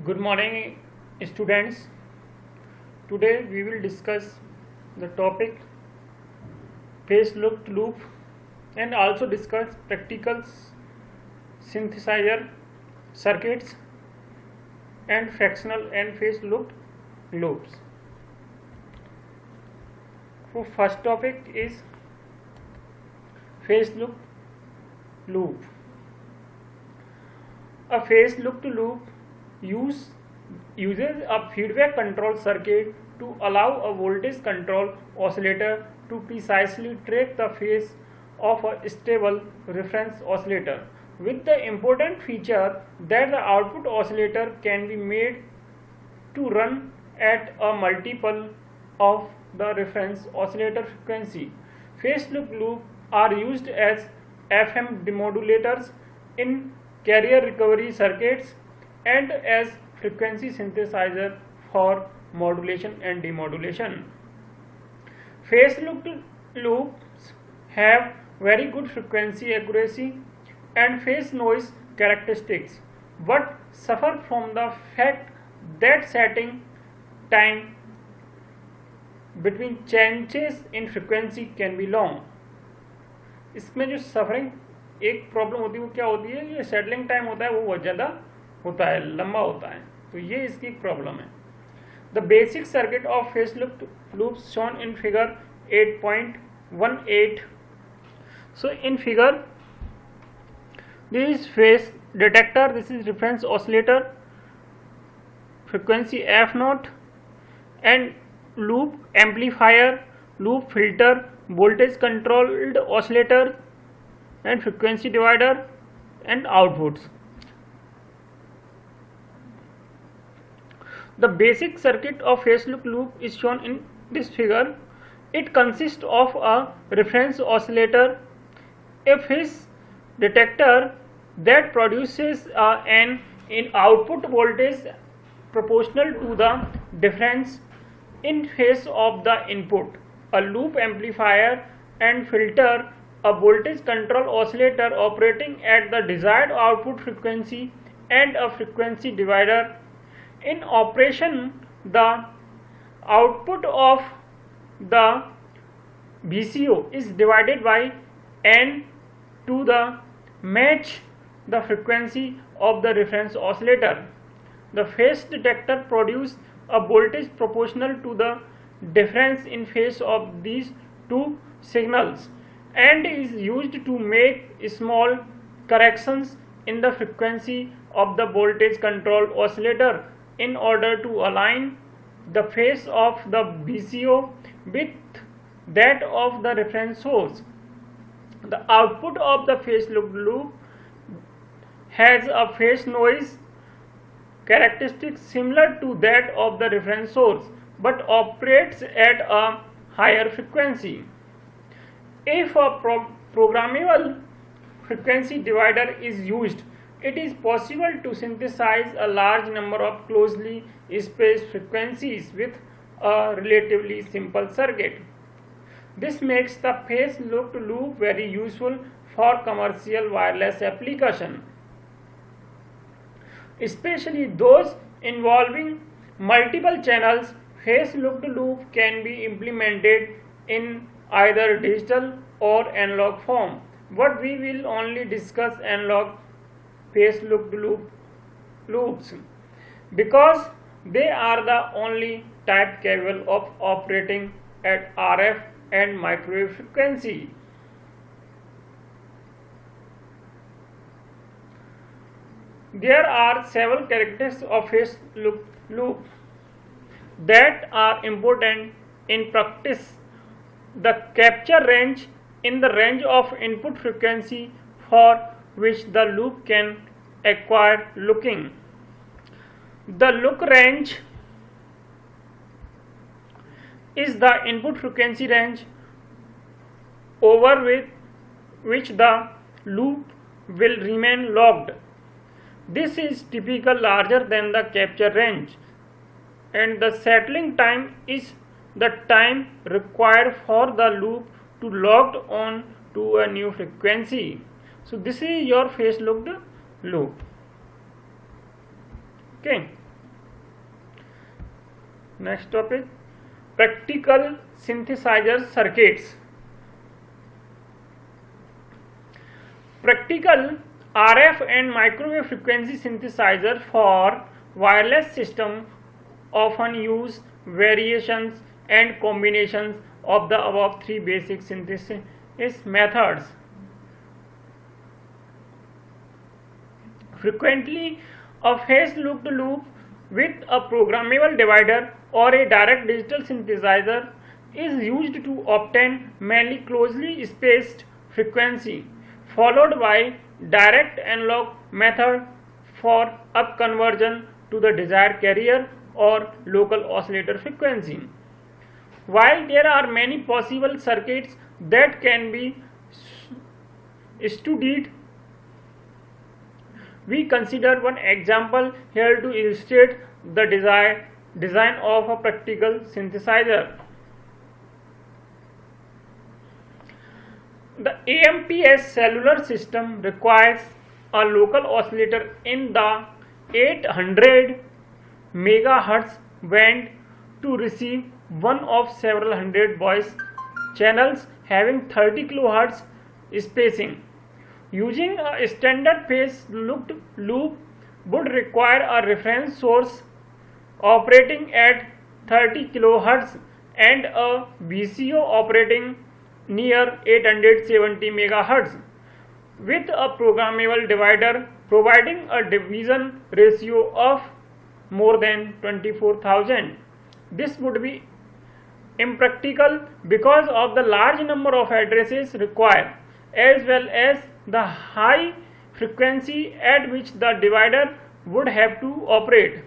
Good morning, students. Today we will discuss the topic phase looked loop and also discuss practical synthesizer circuits and fractional and phase looked loops. So first topic is phase looked loop. A phase looked loop uses a feedback control circuit to allow a voltage control oscillator to precisely track the phase of a stable reference oscillator, with the important feature that the output oscillator can be made to run at a multiple of the reference oscillator frequency. Phase loop are used as FM demodulators in carrier recovery circuits and as frequency synthesizer for modulation and demodulation. Phase loops have very good frequency accuracy and phase noise characteristics, but suffer from the fact that setting time between changes in frequency can be long. इसमें जो suffering एक problem होती है वो क्या होती है, ये सेटलिंग टाइम होता है वो बहुत ज़्यादा होता है, लंबा होता है, तो ये इसकी एक प्रॉब्लम है. The basic circuit of face loops shown in figure 8.18. So in figure, this is phase detector, this is reference oscillator, frequency f0, and loop amplifier, loop filter, voltage controlled oscillator, and frequency divider, and outputs. The basic circuit of phase loop is shown in this figure. It consists of a reference oscillator, a phase detector that produces an output voltage proportional to the difference in phase of the input, a loop amplifier and filter, a voltage control oscillator operating at the desired output frequency, and a frequency divider. In operation, the output of the VCO is divided by N to the match the frequency of the reference oscillator. The phase detector produces a voltage proportional to the difference in phase of these two signals and is used to make small corrections in the frequency of the voltage controlled oscillator in order to align the phase of the VCO with that of the reference source. The output of the phase loop has a phase noise characteristic similar to that of the reference source but operates at a higher frequency. If a programmable frequency divider is used, it is possible to synthesize a large number of closely spaced frequencies with a relatively simple circuit. This makes the phase loop very useful for commercial wireless application, especially those involving multiple channels. Phase loop can be implemented in either digital or analog form, but we will only discuss analog phase loops because they are the only type capable of operating at RF and microwave frequency. There are several characteristics of phase loop that are important in practice. The capture range in the range of input frequency for which the loop can acquire looking. The look range is the input frequency range over which the loop will remain locked. This is typically larger than the capture range, and the settling time is the time required for the loop to locked on to a new frequency. So this is your phase looked loop. Okay. Next topic, practical synthesizer circuits. Practical RF and microwave frequency synthesizer for wireless system often use variations and combinations of the above three basic synthesis methods. Frequently, a phase-looped loop with a programmable divider or a direct digital synthesizer is used to obtain mainly closely spaced frequency, followed by direct analog method for up conversion to the desired carrier or local oscillator frequency. While there are many possible circuits that can be studied, we consider one example here to illustrate the design of a practical synthesizer. The AMPS cellular system requires a local oscillator in the 800 MHz band to receive one of several hundred voice channels having 30 kHz spacing. Using a standard phase-looped loop would require a reference source operating at 30 kHz and a VCO operating near 870 MHz with a programmable divider providing a division ratio of more than 24,000. This would be impractical because of the large number of addresses required, as well as the high frequency at which the divider would have to operate.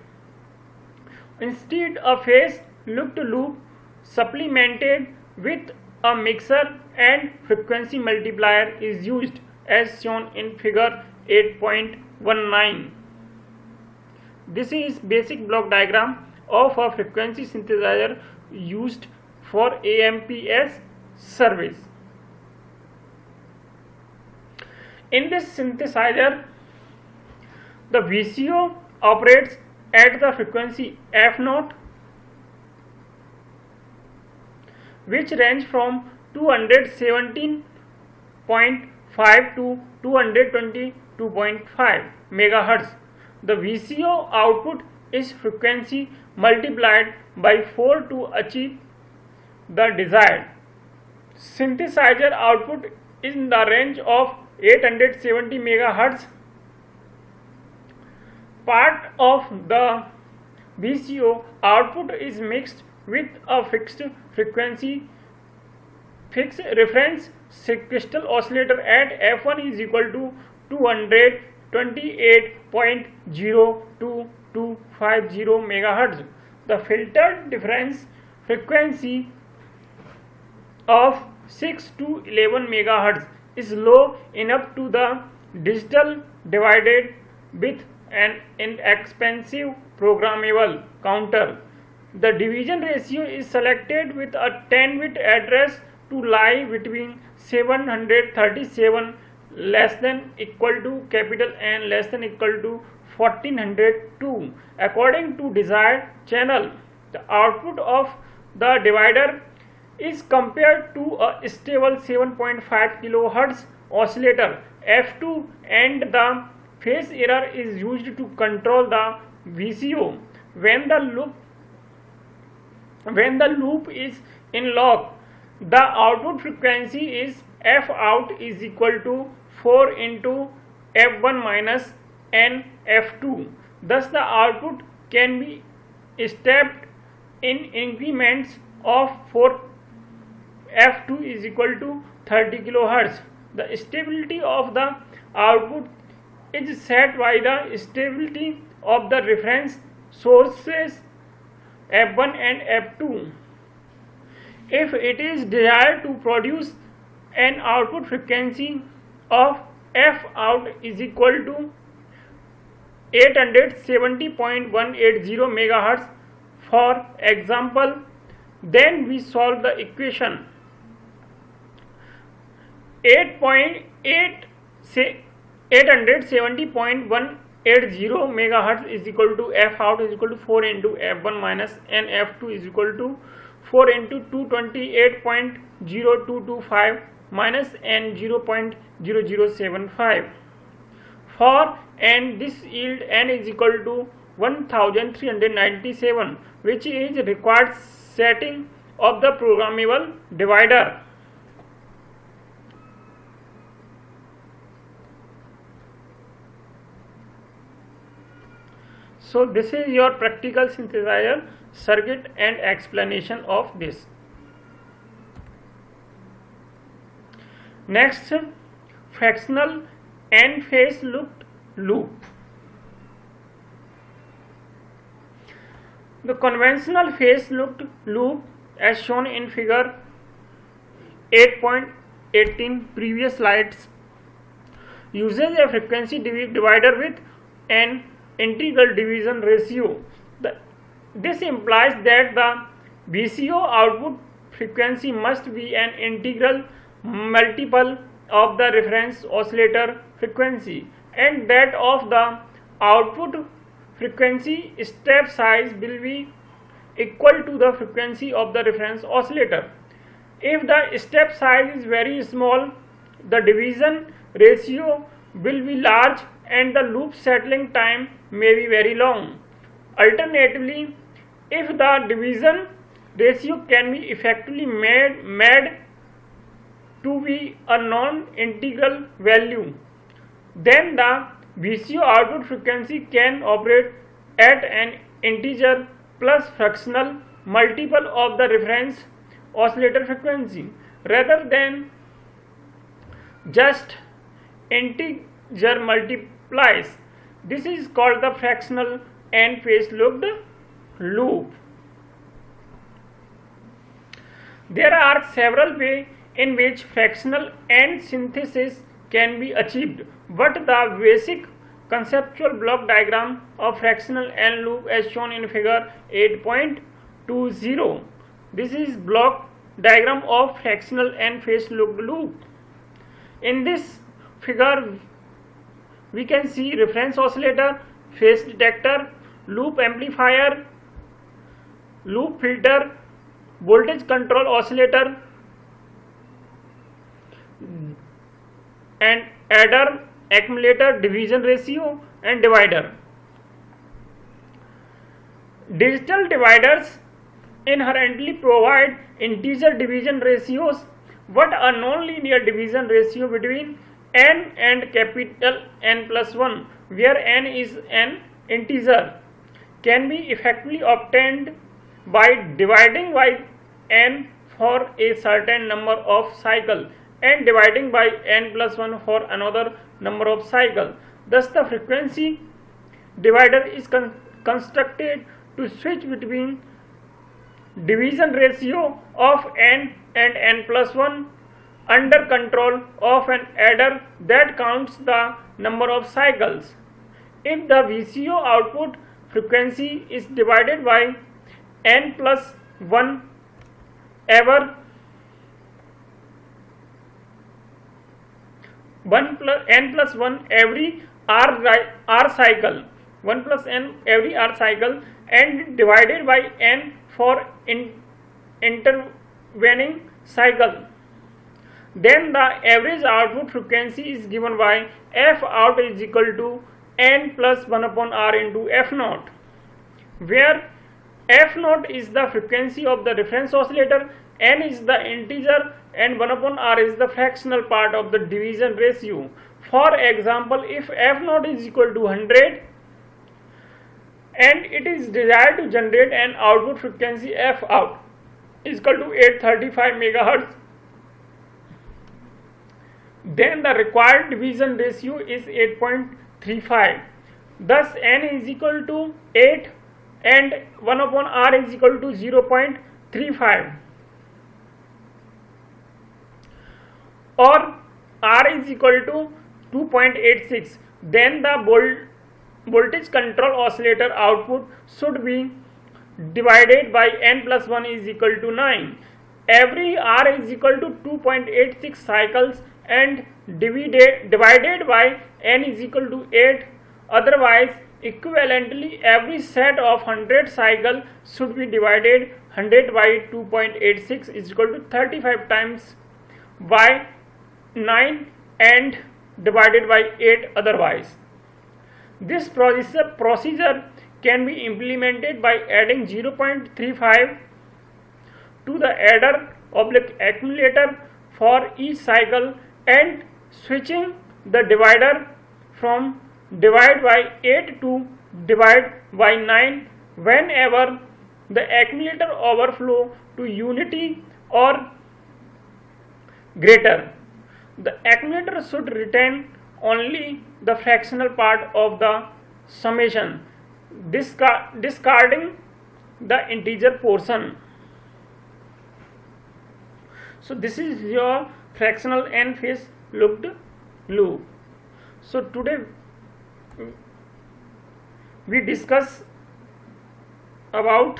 Instead, a phase-looped loop supplemented with a mixer and frequency multiplier is used, as shown in figure 8.19. This is basic block diagram of a frequency synthesizer used for AMPS service. In this synthesizer, the VCO operates at the frequency F0, which range from 217.5 to 222.5 MHz. The VCO output is frequency multiplied by 4 to achieve the desired. Synthesizer output is in the range of 870 MHz. Part of the VCO output is mixed with a fixed reference crystal oscillator at F1 is equal to 228.02250 MHz. The filtered difference frequency of 6 to 11 MHz is low enough to the digital divided with an inexpensive programmable counter. The division ratio is selected with a 10-bit address to lie between 737 less than equal to capital N less than equal to 1402 according to desired channel. The output of the divider is compared to a stable 7.5 kHz oscillator F2 and the phase error is used to control the VCO. When the loop is in lock, the output frequency is F out is equal to 4 into F1 minus N F2. Thus the output can be stepped in increments of 4. F2 is equal to 30 kHz. The stability of the output is set by the stability of the reference sources F1 and F2. If it is desired to produce an output frequency of F out is equal to 870.180 MHz, for example, then we solve the equation 870.180 2.80 megahertz is equal to f out is equal to 4 into f1 minus n f2 is equal to 4 into 228.0225 minus n 0.0075. For n, this yield n is equal to 1397, which is required setting of the programmable divider. So this is your practical synthesizer circuit and explanation of this. Next, fractional n phase loop. The conventional phase loop as shown in figure 8.18 previous slides uses a frequency divider with an integral division ratio. This implies that the VCO output frequency must be an integral multiple of the reference oscillator frequency, and that of the output frequency step size will be equal to the frequency of the reference oscillator. If the step size is very small, the division ratio will be large and the loop settling time may be very long. Alternatively, if the division ratio can be effectively made to be a non-integral value, then the VCO output frequency can operate at an integer plus fractional multiple of the reference oscillator frequency rather than just integer multiplies. This is called the fractional n phase loop. There are several ways in which fractional n synthesis can be achieved, but the basic conceptual block diagram of fractional n loop as shown in figure 8.20. This is block diagram of fractional n phase loop. In this figure we can see reference oscillator, phase detector, loop amplifier, loop filter, voltage control oscillator, and adder, accumulator, division ratio, and divider. Digital dividers inherently provide integer division ratios, but a nonlinear division ratio between n and capital N plus 1, where n is an integer, can be effectively obtained by dividing by n for a certain number of cycles and dividing by n plus 1 for another number of cycles. Thus, the frequency divider is constructed to switch between division ratio of n and n plus 1 under control of an adder that counts the number of cycles. If the VCO output frequency is divided by n plus 1 every r cycle, 1 plus n every r cycle, and divided by n for intervening cycle, then the average output frequency is given by f out is equal to n plus 1 upon r into f naught, where f naught is the frequency of the reference oscillator, n is the integer, and 1 upon r is the fractional part of the division ratio. For example, if f naught is equal to 100 and it is desired to generate an output frequency f out is equal to 835 megahertz, then the required division ratio is 8.35. Thus, n is equal to 8 and 1 upon r is equal to 0.35, or r is equal to 2.86. Then the voltage control oscillator output should be divided by n plus 1 is equal to 9. Every r is equal to 2.86 cycles and divided by n is equal to 8, Otherwise, equivalently, every set of 100 cycle should be divided 100 by 2.86 is equal to 35 times by 9 and divided by 8 otherwise. This procedure can be implemented by adding 0.35 to the adder/accumulator for each cycle and switching the divider from divide by 8 to divide by 9 whenever the accumulator overflow to unity or greater. The accumulator should retain only the fractional part of the summation, discarding the integer portion. So this is your fractional n phase looked loop. So today we discuss about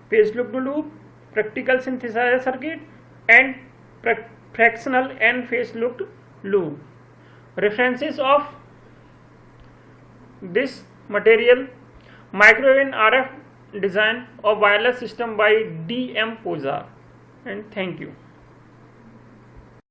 phase looked loop, practical synthesizer circuit and fractional n phase looked loop. References of this material: Microwave RF Design of Wireless System by D.M. Pozar. And thank you.